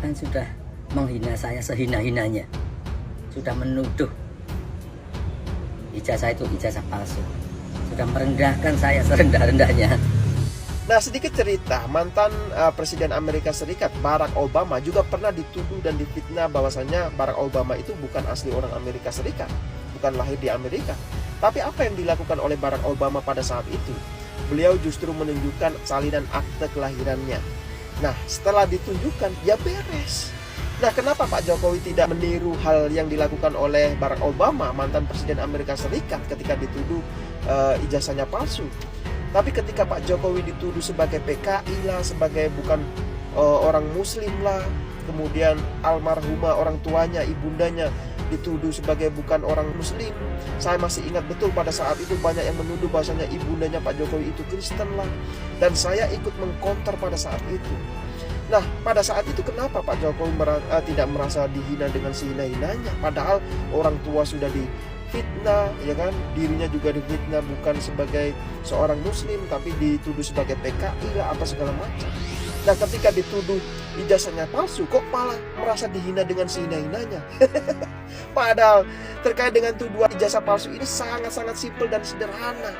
kan sudah menghina saya sehina-hinanya, sudah menuduh ijazah itu ijazah palsu, sudah merendahkan saya serendah-rendahnya. Nah, sedikit cerita, mantan Presiden Amerika Serikat Barack Obama juga pernah dituduh dan difitnah bahwasanya Barack Obama itu bukan asli orang Amerika Serikat, bukan lahir di Amerika. Tapi apa yang dilakukan oleh Barack Obama pada saat itu? Beliau justru menunjukkan salinan akte kelahirannya. Nah, setelah ditunjukkan, ya beres. Nah, kenapa Pak Jokowi tidak meniru hal yang dilakukan oleh Barack Obama, mantan Presiden Amerika Serikat, ketika dituduh ijazahnya palsu? Tapi ketika Pak Jokowi dituduh sebagai PKI lah, sebagai bukan orang Muslim lah, kemudian almarhumah orang tuanya, ibundanya dituduh sebagai bukan orang Muslim. Saya masih ingat betul pada saat itu banyak yang menuduh bahwasanya ibundanya Pak Jokowi itu Kristen lah. Dan saya ikut mengkonter pada saat itu. Nah, pada saat itu kenapa Pak Jokowi tidak merasa dihina dengan sehina-hinanya? Padahal orang tua sudah difitnah, ya kan? Dirinya juga difitnah bukan sebagai seorang Muslim, tapi dituduh sebagai PKI lah, apa segala macam. Nah, ketika dituduh ijazahnya palsu, kok malah merasa dihina dengan sehina-hinanya? Padahal terkait dengan tuduhan ijazah palsu ini sangat-sangat simpel dan sederhana.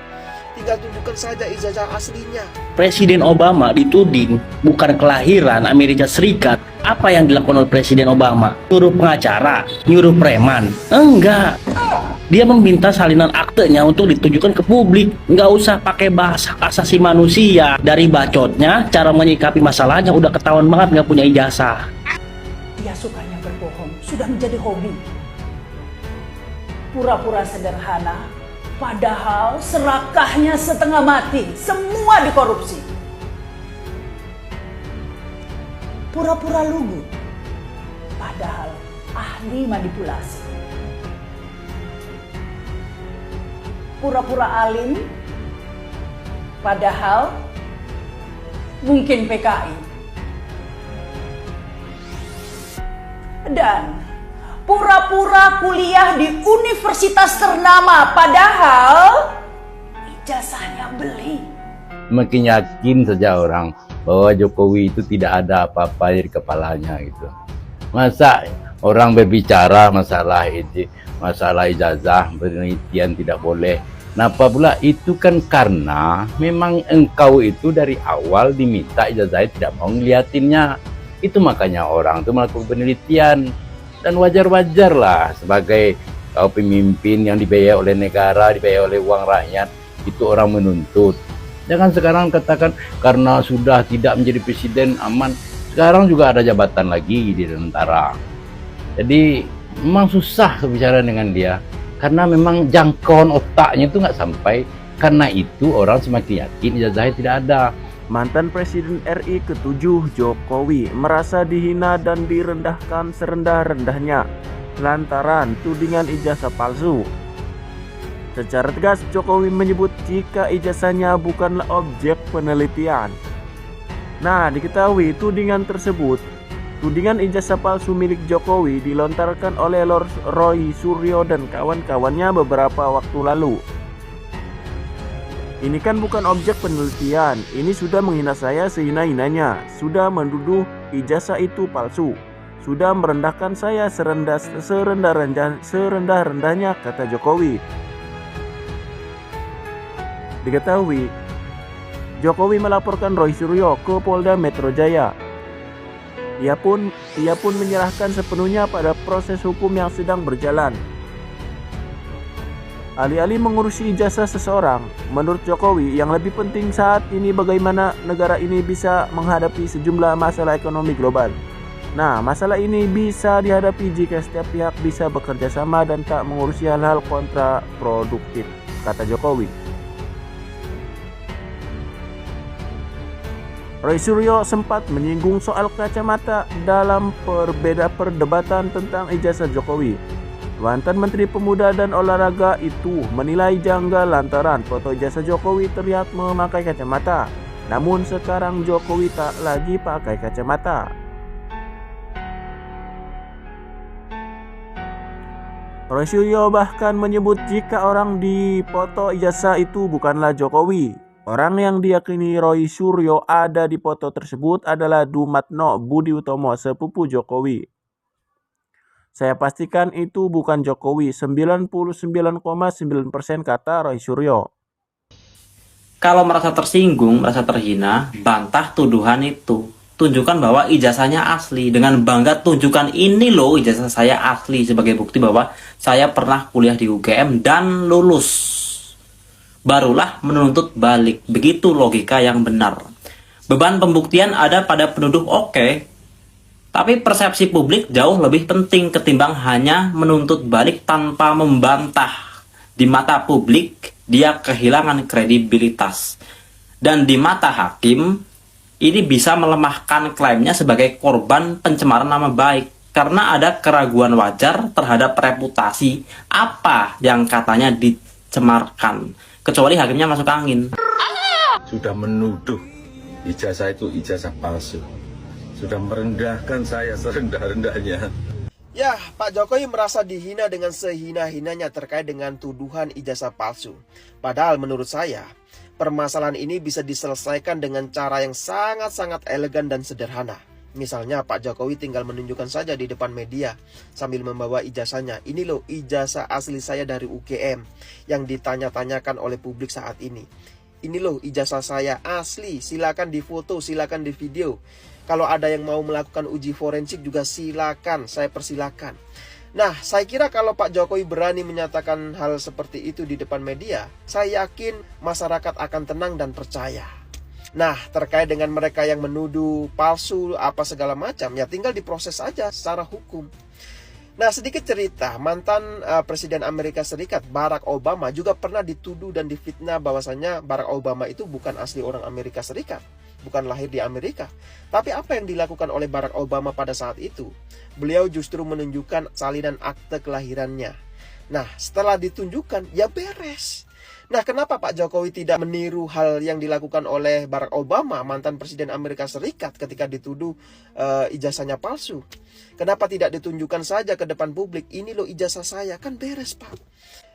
Tinggal tunjukkan saja ijazah aslinya. Presiden Obama dituding bukan kelahiran Amerika Serikat. Apa yang dilakukan oleh Presiden Obama? Nyuruh pengacara, nyuruh preman? Enggak. Dia meminta salinan aktenya untuk ditunjukkan ke publik. Nggak usah pakai bahasa asasi manusia. Dari bacotnya, cara menyikapi masalahnya udah ketahuan banget nggak punya ijazah. Dia sukanya berbohong, sudah menjadi hobi. Pura-pura sederhana, padahal serakahnya setengah mati, semua dikorupsi. Pura-pura lugu, padahal ahli manipulasi. Pura-pura alim, padahal mungkin PKI. Dan pura-pura kuliah di universitas ternama, padahal ijazahnya beli. Makin yakin saja orang bahwa Jokowi itu tidak ada apa-apa di kepalanya gitu. Masa orang berbicara masalah ini, masalah ijazah penelitian tidak boleh. Kenapa pula? Itu kan karena memang engkau itu dari awal diminta ijazahnya tidak mau ngeliatinnya. Itu makanya orang itu melakukan penelitian. Dan wajar-wajar lah sebagai pemimpin yang dibiayai oleh negara, dibiayai oleh uang rakyat, itu orang menuntut. Jangan sekarang katakan karena sudah tidak menjadi presiden aman, sekarang juga ada jabatan lagi di tentara. Jadi memang susah bicara dengan dia karena memang jangkauan otaknya itu nggak sampai. Karena itu orang semakin yakin ijazahnya tidak ada. Mantan Presiden RI ke-7 Jokowi merasa dihina dan direndahkan serendah-rendahnya lantaran tudingan ijazah palsu. Secara tegas Jokowi menyebut jika ijazahnya bukanlah objek penelitian. Nah, diketahui tudingan ijazah palsu milik Jokowi dilontarkan oleh Lord Roy Suryo dan kawan-kawannya beberapa waktu lalu. Ini kan bukan objek penelitian, ini sudah menghina saya sehina-hinanya, sudah menduduh ijazah itu palsu, sudah merendahkan saya serendah-rendahnya, kata Jokowi. Diketahui, Jokowi melaporkan Roy Suryo ke Polda Metro Jaya. Ia pun menyerahkan sepenuhnya pada proses hukum yang sedang berjalan. Alih-alih mengurusi ijazah seseorang, menurut Jokowi yang lebih penting saat ini bagaimana negara ini bisa menghadapi sejumlah masalah ekonomi global. Nah, masalah ini bisa dihadapi jika setiap pihak bisa bekerja sama dan tak mengurusi hal-hal kontraproduktif, kata Jokowi. Roy Suryo sempat menyinggung soal kacamata dalam perdebatan tentang ijazah Jokowi. Mantan Menteri Pemuda dan Olahraga itu menilai janggal lantaran foto ijazah Jokowi terlihat memakai kacamata. Namun sekarang Jokowi tak lagi pakai kacamata. Roy Suryo bahkan menyebut jika orang di foto ijazah itu bukanlah Jokowi. Orang yang diyakini Roy Suryo ada di foto tersebut adalah Dumatno Budi Utomo, sepupu Jokowi. Saya pastikan itu bukan Jokowi, 99,9% kata Roy Suryo. Kalau merasa tersinggung, merasa terhina, bantah tuduhan itu. Tunjukkan bahwa ijazahnya asli. Dengan bangga tunjukkan, ini loh ijazah saya asli, sebagai bukti bahwa saya pernah kuliah di UGM dan lulus. Barulah menuntut balik. Begitu logika yang benar. Beban pembuktian ada pada penuduh, oke. Tapi persepsi publik jauh lebih penting ketimbang hanya menuntut balik tanpa membantah. Di mata publik, dia kehilangan kredibilitas. Dan di mata hakim, ini bisa melemahkan klaimnya sebagai korban pencemaran nama baik. Karena ada keraguan wajar terhadap reputasi apa yang katanya dicemarkan. Kecuali hakimnya masuk angin. Sudah menuduh ijazah itu ijazah palsu. Sudah merendahkan saya serendah-rendahnya. Ya, Pak Jokowi merasa dihina dengan sehina-hinanya terkait dengan tuduhan ijazah palsu. Padahal menurut saya, permasalahan ini bisa diselesaikan dengan cara yang sangat-sangat elegan dan sederhana. Misalnya Pak Jokowi tinggal menunjukkan saja di depan media sambil membawa ijazahnya. Ini loh ijazah asli saya dari UGM yang ditanya-tanyakan oleh publik saat ini. Ini loh ijazah saya asli, silakan difoto, silakan di video. Kalau ada yang mau melakukan uji forensik juga silakan, saya persilakan. Nah, saya kira kalau Pak Jokowi berani menyatakan hal seperti itu di depan media, saya yakin masyarakat akan tenang dan percaya. Nah, terkait dengan mereka yang menuduh palsu apa segala macam, ya tinggal diproses saja secara hukum. Nah, sedikit cerita, mantan Presiden Amerika Serikat Barack Obama juga pernah dituduh dan difitnah bahwasannya Barack Obama itu bukan asli orang Amerika Serikat, bukan lahir di Amerika. Tapi apa yang dilakukan oleh Barack Obama pada saat itu? Beliau justru menunjukkan salinan akte kelahirannya. Nah, setelah ditunjukkan, ya beres. Nah, kenapa Pak Jokowi tidak meniru hal yang dilakukan oleh Barack Obama, mantan Presiden Amerika Serikat, ketika dituduh ijazahnya palsu? Kenapa tidak ditunjukkan saja ke depan publik, ini loh ijazah saya, kan beres Pak.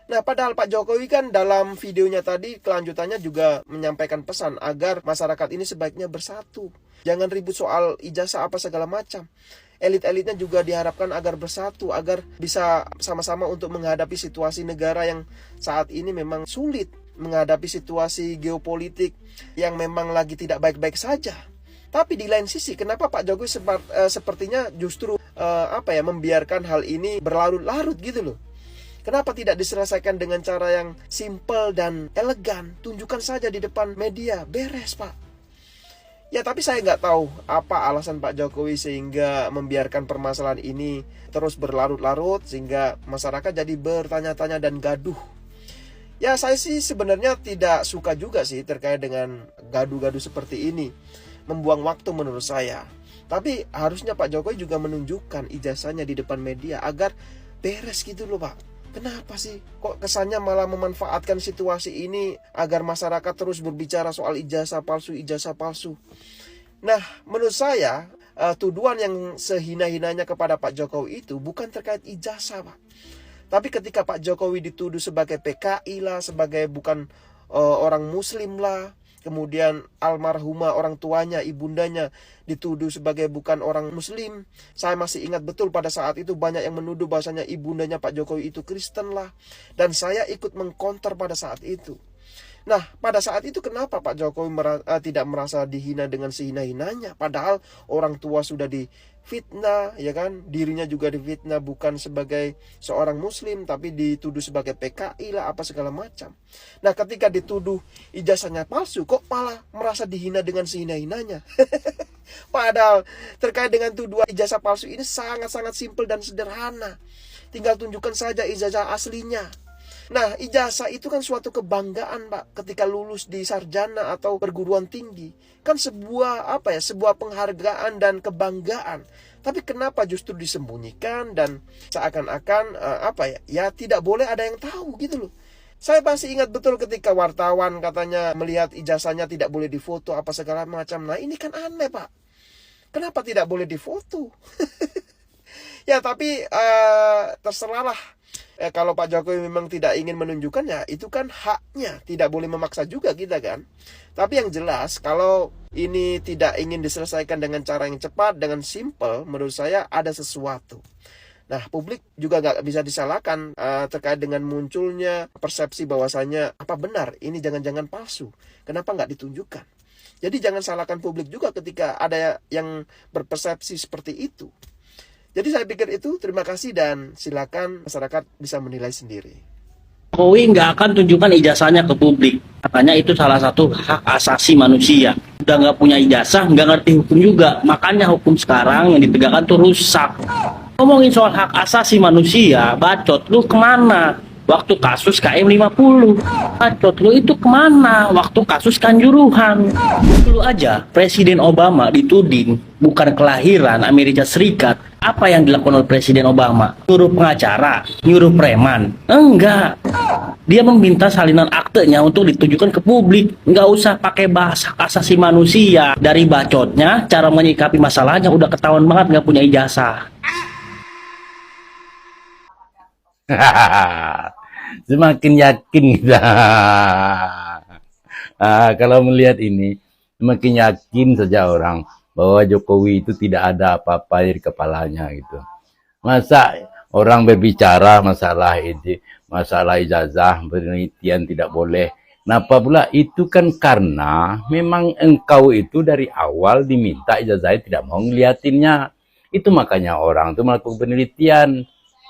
Nah, padahal Pak Jokowi kan dalam videonya tadi kelanjutannya juga menyampaikan pesan agar masyarakat ini sebaiknya bersatu. Jangan ribut soal ijazah apa segala macam. Elit-elitnya juga diharapkan agar bersatu, agar bisa sama-sama untuk menghadapi situasi negara yang saat ini memang sulit, menghadapi situasi geopolitik yang memang lagi tidak baik-baik saja. Tapi di lain sisi, kenapa Pak Jokowi sepertinya justru membiarkan hal ini berlarut-larut gitu loh? Kenapa tidak diselesaikan dengan cara yang simple dan elegan? Tunjukkan saja di depan media, beres Pak. Ya, tapi saya nggak tahu apa alasan Pak Jokowi sehingga membiarkan permasalahan ini terus berlarut-larut sehingga masyarakat jadi bertanya-tanya dan gaduh. Ya, saya sih sebenarnya tidak suka juga sih terkait dengan gaduh-gaduh seperti ini. Membuang waktu menurut saya. Tapi harusnya Pak Jokowi juga menunjukkan ijazahnya di depan media agar beres gitu loh Pak. Kenapa sih kok kesannya malah memanfaatkan situasi ini agar masyarakat terus berbicara soal ijazah palsu. Nah, menurut saya tuduhan yang sehina-hinanya kepada Pak Jokowi itu bukan terkait ijazah Pak. Tapi ketika Pak Jokowi dituduh sebagai PKI lah, sebagai bukan orang muslim lah, kemudian almarhumah orang tuanya, ibundanya dituduh sebagai bukan orang muslim. Saya masih ingat betul pada saat itu banyak yang menuduh bahasanya ibundanya Pak Jokowi itu Kristen lah. Dan saya ikut mengkonter pada saat itu. Nah, pada saat itu kenapa Pak Jokowi tidak merasa dihina dengan sehina-hinanya? Padahal orang tua sudah difitnah, ya kan? Dirinya juga difitnah bukan sebagai seorang muslim, tapi dituduh sebagai PKI lah, apa segala macam. Nah, ketika dituduh ijazahnya palsu, kok malah merasa dihina dengan sehina-hinanya? Padahal terkait dengan tuduhan ijazah palsu ini sangat-sangat simpel dan sederhana. Tinggal tunjukkan saja ijazah aslinya. Nah, ijazah itu kan suatu kebanggaan Pak, ketika lulus di sarjana atau perguruan tinggi. Kan sebuah sebuah penghargaan dan kebanggaan. Tapi kenapa justru disembunyikan dan seakan-akan tidak boleh ada yang tahu gitu loh. Saya masih ingat betul ketika wartawan katanya melihat ijazahnya tidak boleh difoto apa segala macam. Nah, ini kan aneh Pak. Kenapa tidak boleh difoto? Ya, tapi terserahlah. Kalau Pak Jokowi memang tidak ingin menunjukkannya, itu kan haknya, tidak boleh memaksa juga kita kan. Tapi yang jelas, kalau ini tidak ingin diselesaikan dengan cara yang cepat, dengan simple, menurut saya ada sesuatu. Nah, publik juga nggak bisa disalahkan terkait dengan munculnya persepsi bahwasanya apa benar ini jangan-jangan palsu. Kenapa nggak ditunjukkan? Jadi jangan salahkan publik juga ketika ada yang berpersepsi seperti itu. Jadi saya pikir itu, terima kasih dan silakan masyarakat bisa menilai sendiri. Jokowi nggak akan tunjukkan ijazahnya ke publik. Katanya itu salah satu hak asasi manusia. Udah nggak punya ijazah, nggak ngerti hukum juga. Makanya hukum sekarang yang ditegakkan tuh rusak. Ngomongin soal hak asasi manusia, bacot lu kemana? Waktu kasus KM50, bacot lu itu kemana? Waktu kasus Kanjuruhan. Dulu aja Presiden Obama dituding bukan kelahiran Amerika Serikat. Apa yang dilakukan oleh Presiden Obama? Nyuruh pengacara, nyuruh preman? Enggak. Dia meminta salinan aktenya untuk ditujukan ke publik. Nggak usah pakai bahasa hak asasi manusia. Dari bacotnya, cara menyikapi masalahnya udah ketahuan banget nggak punya ijazah. Semakin yakin kita. Kalau melihat ini, semakin yakin saja orang bahwa Jokowi itu tidak ada apa-apa di kepalanya gitu. Masa orang berbicara masalah ini, masalah ijazah, penelitian tidak boleh. Kenapa pula? Itu kan karena memang engkau itu dari awal diminta ijazahnya tidak mau ngeliatinnya. Itu makanya orang itu melakukan penelitian.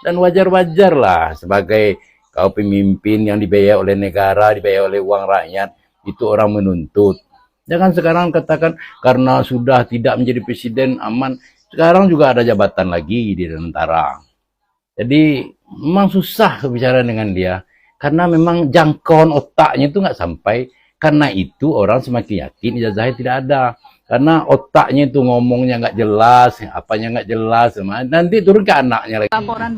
Dan wajar-wajar lah sebagai kau pemimpin yang dibayar oleh negara, dibayar oleh uang rakyat, itu orang menuntut. Jangan sekarang katakan karena sudah tidak menjadi presiden aman, sekarang juga ada jabatan lagi di tentara. Jadi memang susah bicara dengan dia, karena memang jangkauan otaknya itu nggak sampai. Karena itu orang semakin yakin ijazahnya tidak ada. Karena otaknya itu ngomongnya nggak jelas, apanya nggak jelas, nanti turun ke anaknya lagi. Laporan